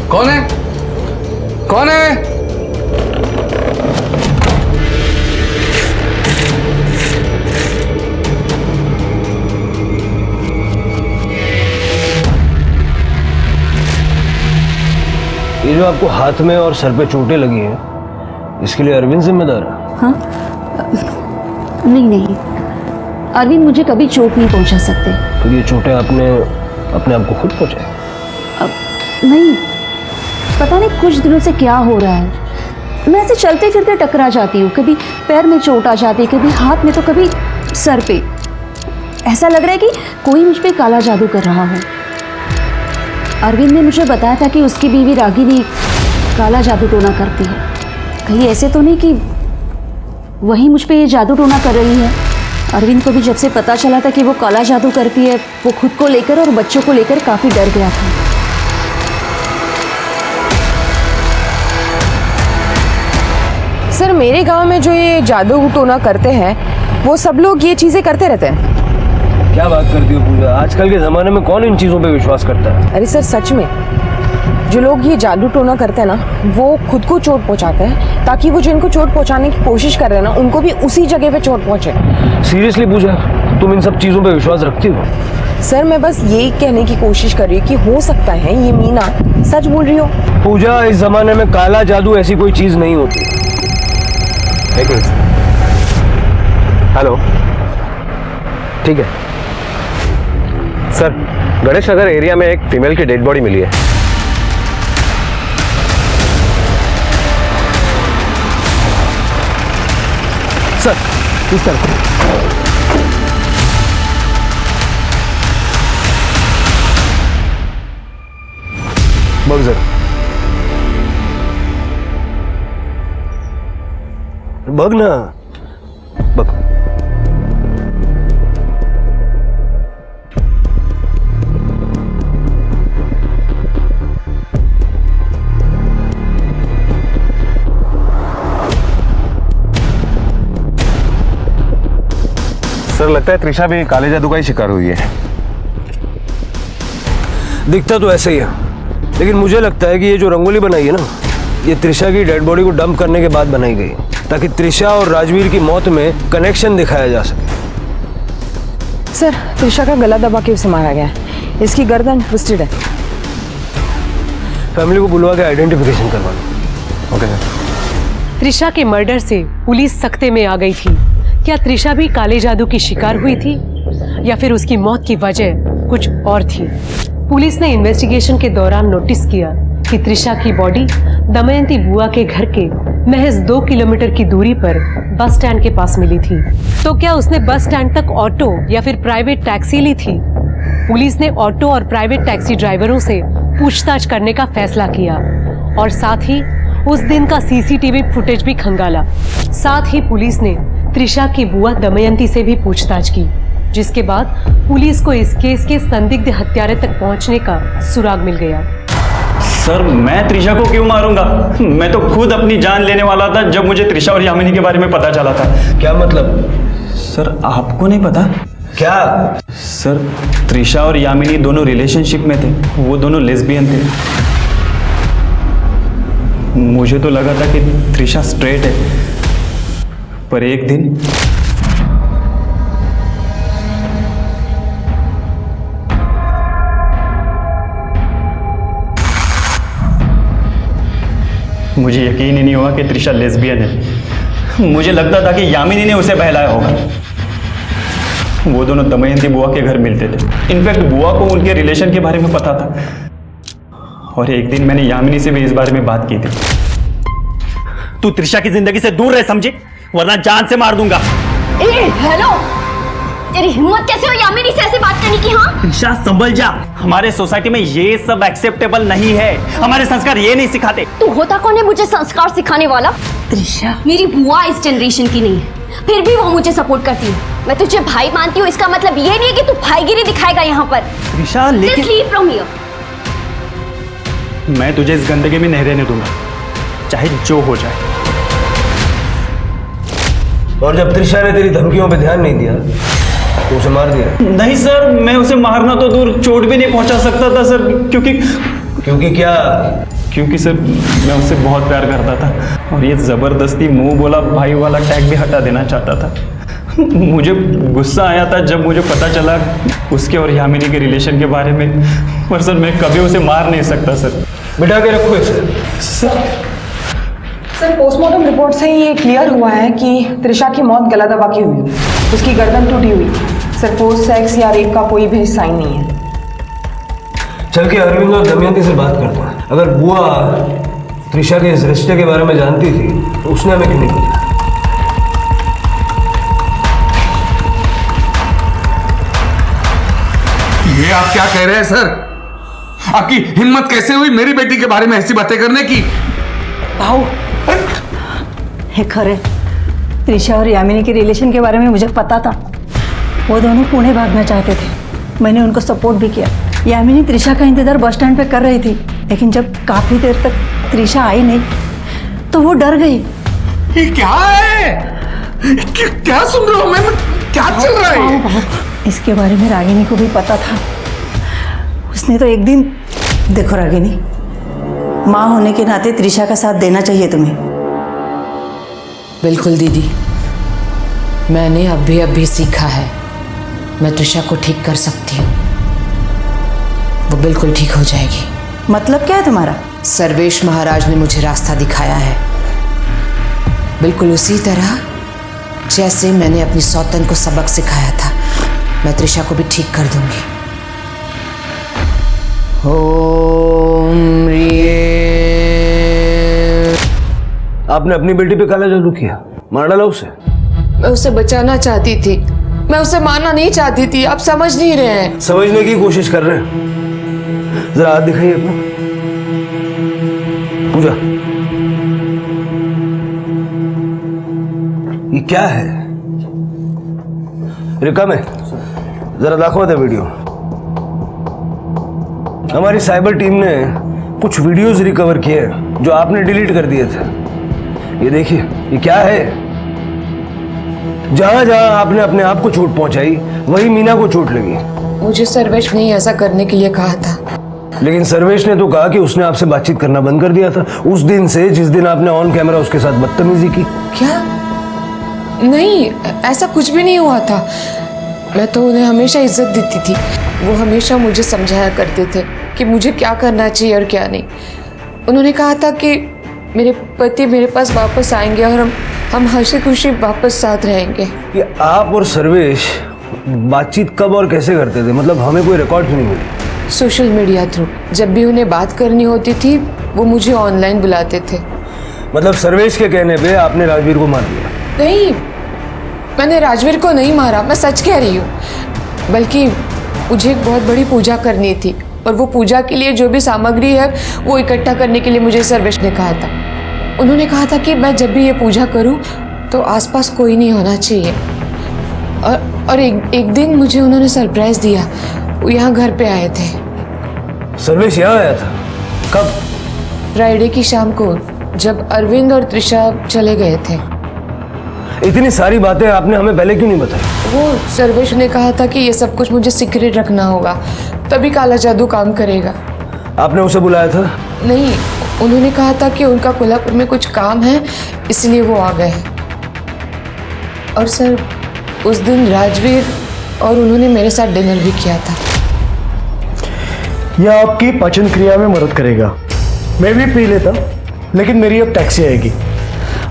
कौन है? कौन है? ये जो आपको हाथ में और सर पे चोटें लगी हैं, इसके लिए अरविंद जिम्मेदार है? हाँ? नहीं, अरविंद मुझे कभी चोट नहीं पहुंचा सकते। तो ये चोटें आपने अपने आप को खुद पहुंचाई? नहीं, पता नहीं कुछ दिनों से क्या हो रहा है। मैं ऐसे चलते फिरते टकरा जाती हूँ, कभी पैर में चोट आ जाती, कभी हाथ में तो कभी सर पे। ऐसा लग रहा है कि कोई मुझ पे काला जादू कर रहा हो। अरविंद ने मुझे बताया था कि उसकी बीवी रागिनी काला जादू टोना करती है। कहीं ऐसे तो नहीं कि वही मुझ पे ये जादू टोना कर रही है। अरविंद को भी जब से पता चला था कि वो काला जादू करती है, वो खुद को लेकर और बच्चों को लेकर काफ़ी डर गया था। सर मेरे गांव में जो ये जादू टोना करते हैं वो सब लोग ये चीजें करते रहते हैं। क्या बात करती हो पूजा, आजकल के ज़माने में कौन इन चीज़ों पे विश्वास करता है? अरे सर सच में जो लोग ये जादू टोना करते हैं ना वो खुद को चोट पहुंचाते हैं ताकि वो जिनको चोट पहुंचाने की कोशिश कर रहे हैं ना उनको भी उसी जगह पे चोट पहुंचे। सीरियसली पूजा, तुम इन सब चीज़ों पे विश्वास रखती हो? सर मैं बस यही कहने की कोशिश कर रही हूँ कि हो सकता है ये मीना सच बोल रही हो। पूजा, इस ज़माने में काला जादू ऐसी कोई चीज़ नहीं होती। एक मिनट। हेलो, ठीक है सर, गणेश नगर एरिया में एक फीमेल की डेड बॉडी मिली है। सर इस तरफ बग सर, बग ना बग। सर लगता है त्रिशा भी काले जादू का ही शिकार हुई है। दिखता तो ऐसे ही है, लेकिन मुझे लगता है कि ये जो रंगोली बनाई है ना, ये त्रिशा की डेड बॉडी को डंप करने के बाद बनाई गई ताकि त्रिशा और राजवीर की मौत में कनेक्शन दिखाया जा सके। सर त्रिशा का गला दबा के उसे मारा गया है, इसकी गर्दन ट्विस्टेड है। फैमिली को बुलवा के आइडेंटिफिकेशन करवा लो। Okay sir. त्रिशा के मर्डर से पुलिस सख्ते में आ गई थी। क्या त्रिशा भी काले जादू की शिकार हुई थी या फिर उसकी मौत की वजह कुछ और थी? पुलिस ने इन्वेस्टिगेशन के दौरान नोटिस किया कि त्रिशा की बॉडी दमयंती बुआ के घर के महज 2 किलोमीटर की दूरी पर बस स्टैंड के पास मिली थी। तो क्या उसने बस स्टैंड तक ऑटो या फिर प्राइवेट टैक्सी ली थी? पुलिस ने ऑटो और प्राइवेट टैक्सी ड्राइवरों से पूछताछ करने का फैसला किया और साथ ही उस दिन का सीसीटीवी फुटेज भी खंगाला। साथ ही पुलिस ने त्रिशा की बुआ दमयंती से भी पूछताछ की, जिसके बाद पुलिस को इस केस के संदिग्ध हत्यारे तक पहुंचने का सुराग मिल गया। सर मैं त्रिशा को क्यों मारूंगा? मैं तो खुद अपनी जान लेने वाला था जब मुझे त्रिशा और यामिनी के बारे में पता चला था। क्या मतलब? सर आपको नहीं पता? क्या? सर त्रिशा और यामिनी दोनों रिलेशनशिप में थे, वो दोनों लेस्बियन थे। मुझे तो लगा था कि त्रिशा स्ट्रेट है, पर एक दिन मुझे यकीन ही नहीं हुआ कि त्रिशा लेस्बियन है। मुझे लगता था कि यामिनी ने उसे बहलाया होगा। वो दोनों दमयंती बुआ के घर मिलते थे। इनफैक्ट बुआ को उनके रिलेशन के बारे में पता था और एक दिन मैंने यामिनी से भी इस बारे में बात की थी। तू त्रिशा की जिंदगी से दूर रह समझी, वरना जान से मार दूंगा। हेलो, तेरी हिम्मत कैसे हो यामिनी से ऐसे बात करने की? हाँ त्रिशा संभल जा, हमारे सोसाइटी में ये सब एक्सेप्टेबल नहीं है। हमारे संस्कार ये नहीं सिखाते। तू होता कौन है मुझे संस्कार सिखाने वाला? त्रिशा मेरी बुआ इस जनरेशन की नहीं है, फिर भी वो मुझे सपोर्ट करती है। मैं तुझे भाई मानती हूँ, इसका मतलब ये नहीं है कि तू भाईगिरी दिखाएगा यहाँ पर। त्रिशा लेकिन Just leave from here. मैं तुझे इस गंदगी में नहीं रहने दूंगा, चाहे जो हो जाए। और जब त्रिशा ने तेरी धमकियों पे ध्यान नहीं दिया तो उसे मार दिया? नहीं सर, मैं उसे मारना तो दूर, चोट भी नहीं पहुंचा सकता था सर। क्योंकि क्या? क्योंकि सर मैं उससे बहुत प्यार करता था और ये जबरदस्ती मुंह बोला भाई वाला टैग भी हटा देना चाहता था। मुझे गुस्सा आया था जब मुझे पता चला उसके और यामिनी के रिलेशन के बारे में, पर सर मैं कभी उसे मार नहीं सकता सर। बिठा के रखो इसे। सर पोस्टमार्टम रिपोर्ट से ये क्लियर हुआ है कि त्रिशा की मौत गला दबा की हुई, उसकी गर्दन टूटी हुई। सर फोर्स सेक्स या रेप का कोई भी साइन नहीं है। चल के अरविंद और दमयंती से बात करता हूँ। अगर बुआ त्रिशा के इस रिश्ते के बारे में जानती थी तो उसने हमें क्यों नहीं बताया? ये आप क्या कह रहे हैं सर? आपकी हिम्मत कैसे हुई मेरी बेटी के बारे में ऐसी बातें करने की? भाऊ, हे खरे, त्रिशा और यामिनी के रिलेशन के बारे में मुझे पता था। वो दोनों पुणे भागना चाहते थे, मैंने उनको सपोर्ट भी किया। यामिनी त्रिशा का इंतजार बस स्टैंड पे कर रही थी, लेकिन जब काफी देर तक त्रिशा आई नहीं तो वो डर गई। ये क्या है? क्या सुन रहा हूं मैं? क्या चल रहा है? इसके बारे में रागिनी को भी पता था। उसने तो एक दिन, देखो रागिनी, माँ होने के नाते त्रिशा का साथ देना चाहिए तुम्हें। बिल्कुल दीदी, मैंने अभी सीखा है, मैं त्रिशा को ठीक कर सकती हूँ। वो बिल्कुल ठीक हो जाएगी। मतलब क्या है तुम्हारा? सर्वेश महाराज ने मुझे रास्ता दिखाया है, बिल्कुल उसी तरह जैसे मैंने अपनी सौतन को सबक सिखाया था। मैं त्रिशा को भी ठीक कर दूंगी। ओम आपने अपनी बेटी पे काला जादू किया, मार डाला उसे? मैं उसे बचाना चाहती थी, मैं उसे मारना नहीं चाहती थी। आप समझ नहीं रहे हैं। समझने की कोशिश कर रहे हैं। जरा हाथ दिखाइए अपना। पूजा, ये क्या है? रिकम है, जरा दाखवा दे वीडियो। हमारी साइबर टीम ने कुछ वीडियोस रिकवर किए हैं जो आपने डिलीट कर दिए थे। ये देखिए, ये क्या है? जहां जहां आपने अपने आप को चोट पहुंचाई वही मीना को चोट लगी। मुझे सर्वेश ने ऐसा करने के लिए कहा था, लेकिन सर्वेश ने तो कहा कि उसने आपसे बातचीत करना बंद कर दिया था उस दिन से जिस दिन आपने ऑन कैमरा उसके साथ बदतमीजी की। क्या? नहीं, ऐसा कुछ भी नहीं हुआ था। मैं तो उन्हें हमेशा इज्जत देती थी। वो हमेशा मुझे समझाया करते थे कि मुझे क्या करना चाहिए और क्या नहीं। उन्होंने कहा था कि मेरे पति मेरे पास वापस आएंगे और हम हंसी खुशी वापस साथ रहेंगे। ये आप और सर्वेश बातचीत कब और कैसे करते थे? मतलब हमें कोई रिकॉर्ड नहीं मिली। Social media through. जब भी उन्हें बात करनी होती थी वो मुझे ऑनलाइन बुलाते थे। मतलब सर्वेश के कहने पे आपने राजवीर को मार दिया? नहीं, मैंने राजवीर को नहीं मारा, मैं सच कह रही हूँ। बल्कि मुझे एक बहुत बड़ी पूजा करनी थी और वो पूजा के लिए जो भी सामग्री है वो इकट्ठा करने के लिए मुझे सर्वेश ने कहा था। उन्होंने कहा था कि मैं जब भी ये पूजा करूँ तो आसपास कोई नहीं होना चाहिए। और एक दिन मुझे उन्होंने सरप्राइज दिया। वो यहाँ घर पे आए थे। सर्वेश यहाँ आया था? कब? फ्राइडे की शाम को, जब अरविंद और त्रिशा चले गए थे। इतनी सारी बातें आपने हमें पहले क्यों नहीं बताई? वो सर्वेश ने कहा था कि ये सब कुछ मुझे सीक्रेट रखना होगा, तभी काला जादू काम करेगा। आपने उसे बुलाया था? नहीं, उन्होंने कहा था कि उनका कोल्हापुर में कुछ काम है, इसलिए वो आ गए। और सर, उस दिन राजवीर और उन्होंने मेरे साथ डिनर भी किया था। यह आपकी पाचन क्रिया में मदद करेगा। मैं भी पी लेता, लेकिन मेरी अब टैक्सी आएगी।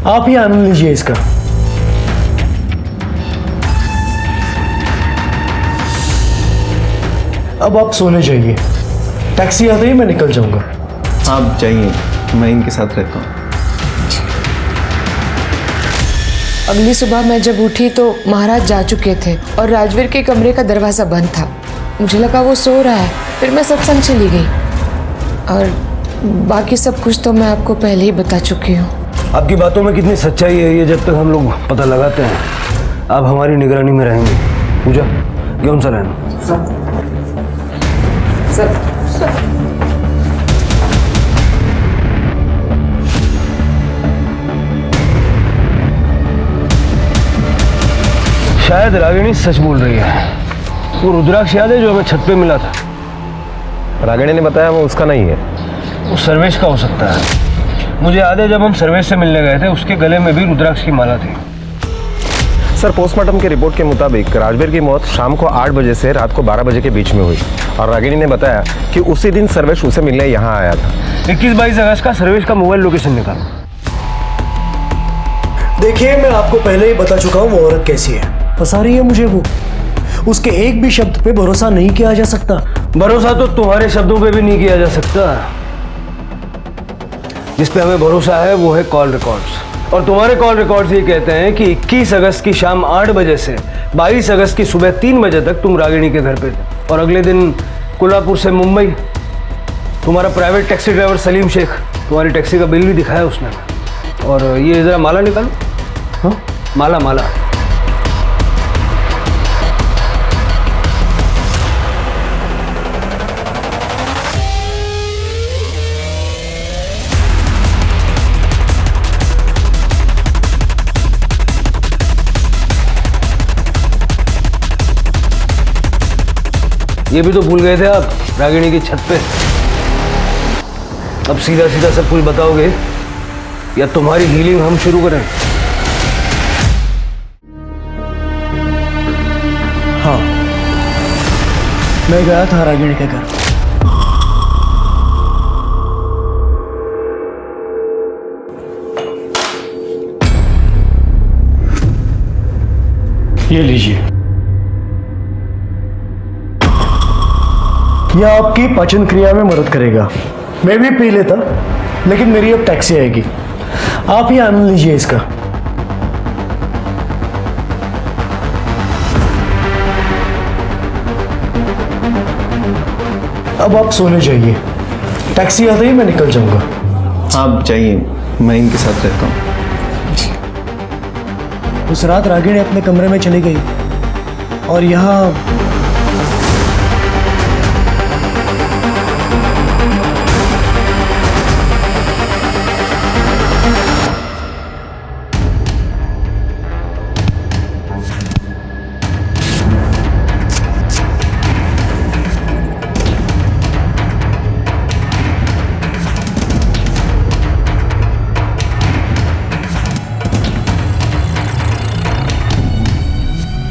आप ही आनंद लीजिए इसका। अब आप सोने जाइए, टैक्सी आते ही मैं निकल जाऊंगा। आप जाइए, मैं इनके साथ रहता हूँ। अगली सुबह मैं जब उठी तो महाराज जा चुके थे और राजवीर के कमरे का दरवाज़ा बंद था। मुझे लगा वो सो रहा है, फिर मैं सत्संग चली गई। और बाकी सब कुछ तो मैं आपको पहले ही बता चुकी हूँ। आपकी बातों में कितनी सच्चाई है ये जब तक हम लोग पता लगाते हैं, आप हमारी निगरानी में रहेंगे। पूजा, घेऊन चला सर। शायद रागिनी सच बोल रही है। वो रुद्राक्ष याद है जो हमें छत पे मिला था? रागिनी ने बताया वो उसका नहीं है, वो सर्वेश का हो सकता है। मुझे याद है जब हम सर्वेश से मिलने गए थे उसके गले में भी रुद्राक्ष की माला थी। सर, पोस्टमार्टम की रिपोर्ट के मुताबिक राजवीर की मौत शाम को 8 बजे से रात को 12 बजे के बीच में हुई और रागिनी ने बताया कि उसी दिन सर्वेश उसे मिलने यहाँ आया था। 21-22 अगस्त का सर्वेश का मोबाइल लोकेशन निकालो। देखिए, मैं आपको पहले ही बता चुका हूँ वो औरत कैसी है। फंसा रही है मुझे वो। उसके एक भी शब्द पे भरोसा नहीं किया जा सकता। भरोसा तो तुम्हारे शब्दों पे भी नहीं किया जा सकता। जिस पे हमें भरोसा है वो है कॉल रिकॉर्ड्स। और तुम्हारे कॉल रिकॉर्ड्स ये कहते हैं कि 21 अगस्त की शाम 8 बजे से 22 अगस्त की सुबह 3 बजे तक तुम रागिनी के घर पे थे और अगले दिन कोल्हापुर से मुंबई तुम्हारा private taxi driver Salim Shaikh तुम्हारी टैक्सी का बिल भी दिखाया उसने। और ये ज़रा माला निकालो। हाँ, माला माला। ये भी तो भूल गए थे आप रागिनी की छत पे। अब सीधा सीधा सब कुछ बताओगे या तुम्हारी हीलिंग हम शुरू करें? हाँ, मैं गया था रागिनी के घर। ये लीजिए, यह आपकी पाचन क्रिया में मदद करेगा। मैं भी पी लेता, लेकिन मेरी अब टैक्सी आएगी। आप ही आनंद लीजिए इसका। अब आप सोने जाइए, टैक्सी आते ही मैं निकल जाऊंगा। आप जाइए, मैं इनके साथ रहता हूँ। उस रात रागिनी अपने कमरे में चली गई और यहाँ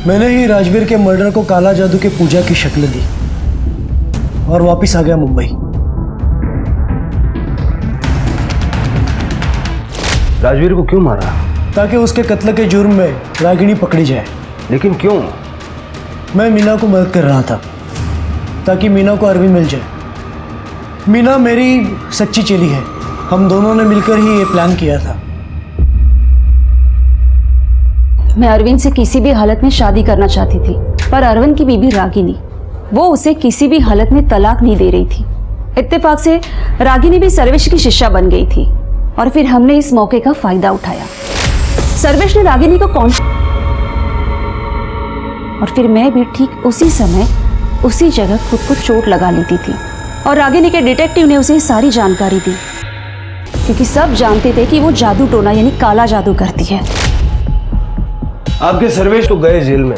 मैंने ही राजवीर के मर्डर को काला जादू के पूजा की शक्ल दी और वापस आ गया मुंबई। राजवीर को क्यों मारा? ताकि उसके कत्ल के जुर्म में रागिनी पकड़ी जाए। लेकिन क्यों? मैं मीना को मदद कर रहा था ताकि मीना को अरविंद मिल जाए। मीना मेरी सच्ची चेली है, हम दोनों ने मिलकर ही ये प्लान किया था। मैं अरविंद से किसी भी हालत में शादी करना चाहती थी, पर अरविंद की बीबी रागिनी वो उसे किसी भी हालत में तलाक नहीं दे रही थी। इत्तेफाक से रागिनी भी सर्वेश की शिष्या बन गई थी और फिर हमने इस मौके का फायदा उठाया। सर्वेश ने रागिनी को और फिर मैं भी ठीक उसी समय उसी जगह खुद को चोट लगा लेती थी और रागिनी के डिटेक्टिव ने उसे सारी जानकारी दी, क्योंकि सब जानते थे कि वो जादू टोना यानी काला जादू करती है। आपके सर्वेश तो गए जेल में,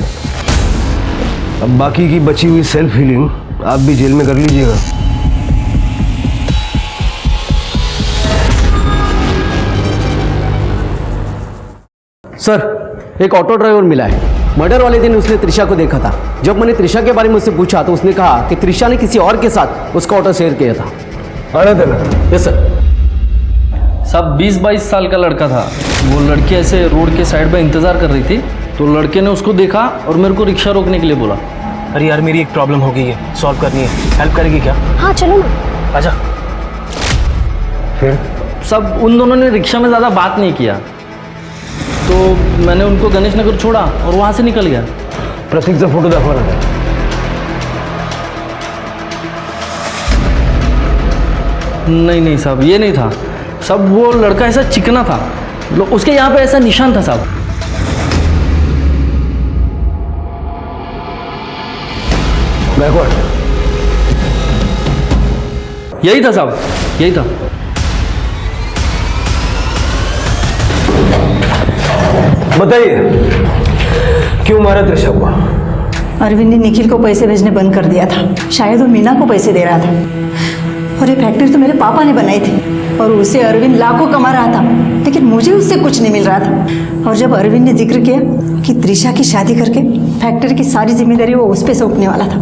अब बाकी की बची हुई सेल्फ हीलिंग आप भी जेल में कर लीजिएगा। सर, एक ऑटो ड्राइवर मिला है। मर्डर वाले दिन उसने त्रिशा को देखा था। जब मैंने त्रिशा के बारे में उससे पूछा तो उसने कहा कि त्रिशा ने किसी और के साथ उसका ऑटो शेयर किया था। Yes sir. सब 20-22 साल का लड़का था। वो लड़की ऐसे रोड के साइड पे इंतज़ार कर रही थी तो लड़के ने उसको देखा और मेरे को रिक्शा रोकने के लिए बोला। अरे यार, मेरी एक प्रॉब्लम हो गई है, सॉल्व करनी है, हेल्प करेगी क्या? हाँ चलो ना। आजा। फिर सब उन दोनों ने रिक्शा में ज़्यादा बात नहीं किया तो मैंने उनको गणेश नगर छोड़ा और वहाँ से निकल गया। प्रतीक से फोटो दाखवा था। नहीं साहब, ये नहीं था। सब वो लड़का ऐसा चिकना था, उसके यहाँ पे ऐसा निशान था साहब। बैकवर्ड। यही था साहब, यही था। बताइए क्यों मारा त्रिशा को? अरविंद ने निखिल को पैसे भेजने बंद कर दिया था। शायद वो मीना को पैसे दे रहा था। और ये फैक्ट्री तो मेरे पापा ने बनाई थी और उसे अरविंद लाखों कमा रहा था, लेकिन मुझे उससे कुछ नहीं मिल रहा था। और जब अरविंद ने जिक्र किया कि त्रिशा की शादी करके फैक्ट्री की सारी जिम्मेदारी वो उस पर सौंपने वाला था,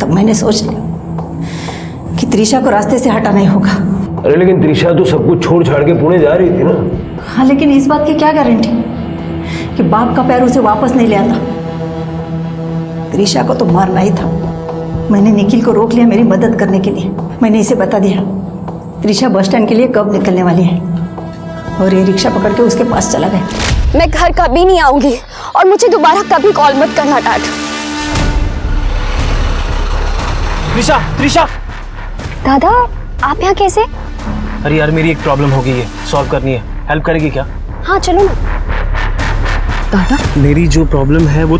तब मैंने सोच लिया कि त्रिशा को रास्ते से हटाना ही होगा। अरे लेकिन त्रिशा तो सब कुछ छोड़ छाड़ के पुणे जा रही थी ना। हाँ, लेकिन इस बात की क्या गारंटी कि बाप का प्यार उसे वापस नहीं ले आता। त्रिशा को तो मारना ही था। मैंने निखिल को रोक लिया मेरी मदद करने के लिए। मैंने इसे बता दिया त्रिशा बस स्टैंड के लिए कब निकलने वाली है और ये रिक्शा पकड़ के उसके पास चला गया। मैं घर कभी नहीं आऊंगी और मुझे दोबारा कभी कॉल मत करना डैड। त्रिशा, त्रिशा! दादा आप यहाँ कैसे? अरे यार मेरी एक प्रॉब्लम हो गई है, सॉल्व करनी है, हेल्प करेगी क्या? हाँ चलो ना। दादा मेरी जो प्रॉब्लम है वो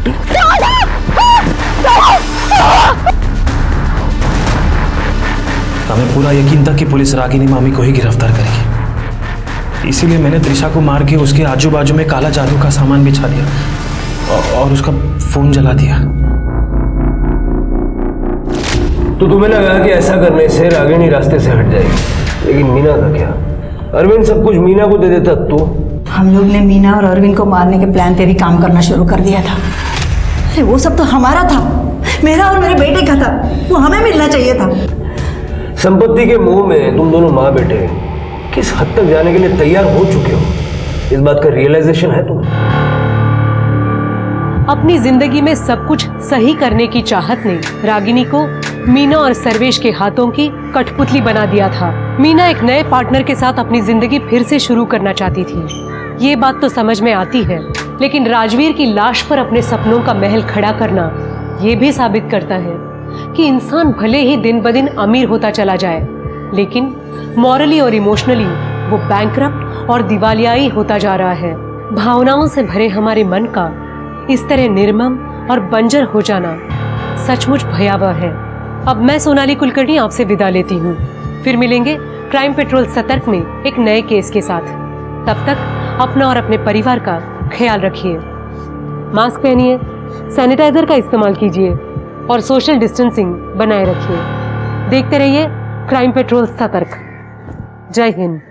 हमें पूरा यकीन था कि पुलिस रागिनी मामी को ही गिरफ्तार करेगी, इसीलिए मैंने त्रिशा को मार के उसके आजू बाजू में काला जादू का सामान बिछा दिया और उसका फोन जला दिया। तो तुम्हें लगा कि ऐसा करने से रागिनी रास्ते से हट जाएगी, लेकिन मीना का क्या? अरविंद सब कुछ मीना को दे देता तो? हम लोग ने मीना और अरविंद को मारने के प्लान पे भी काम करना शुरू कर दिया था। अरे वो सब तो हमारा था, मेरा और मेरे बेटे का था, वो हमें मिलना चाहिए था। संपत्ति के मुंह में तुम दोनों माँ बेटे किस हद तक जाने के लिए तैयार हो चुके हो, इस बात का रियलाइजेशन है तुम्हें? अपनी जिंदगी में सब कुछ सही करने की चाहत ने रागिनी को मीना और सर्वेश के हाथों की कठपुतली बना दिया था। मीना एक नए पार्टनर के साथ अपनी जिंदगी फिर से शुरू करना चाहती थी, ये बात तो समझ में आती है, लेकिन राजवीर की लाश पर अपने सपनों का महल खड़ा करना ये भी साबित करता है कि इंसान भले ही दिन ब दिन अमीर होता चला जाए, लेकिन मॉरली और इमोशनली वो बैंकरप्ट और दिवालियाई होता जा रहा है। भावनाओं से भरे हमारे मन का इस तरह निर्मम और बंजर हो जाना सचमुच भयावह है। अब मैं सोनाली कुलकर्णी आपसे विदा लेती हूँ, फिर मिलेंगे क्राइम पेट्रोल सतर्क में एक नए केस के साथ। तब तक अपना और अपने परिवार का ख्याल रखिए, मास्क पहनिए, सैनिटाइजर का इस्तेमाल कीजिए और सोशल डिस्टेंसिंग बनाए रखिए। देखते रहिए क्राइम पेट्रोल सतर्क। जय हिंद।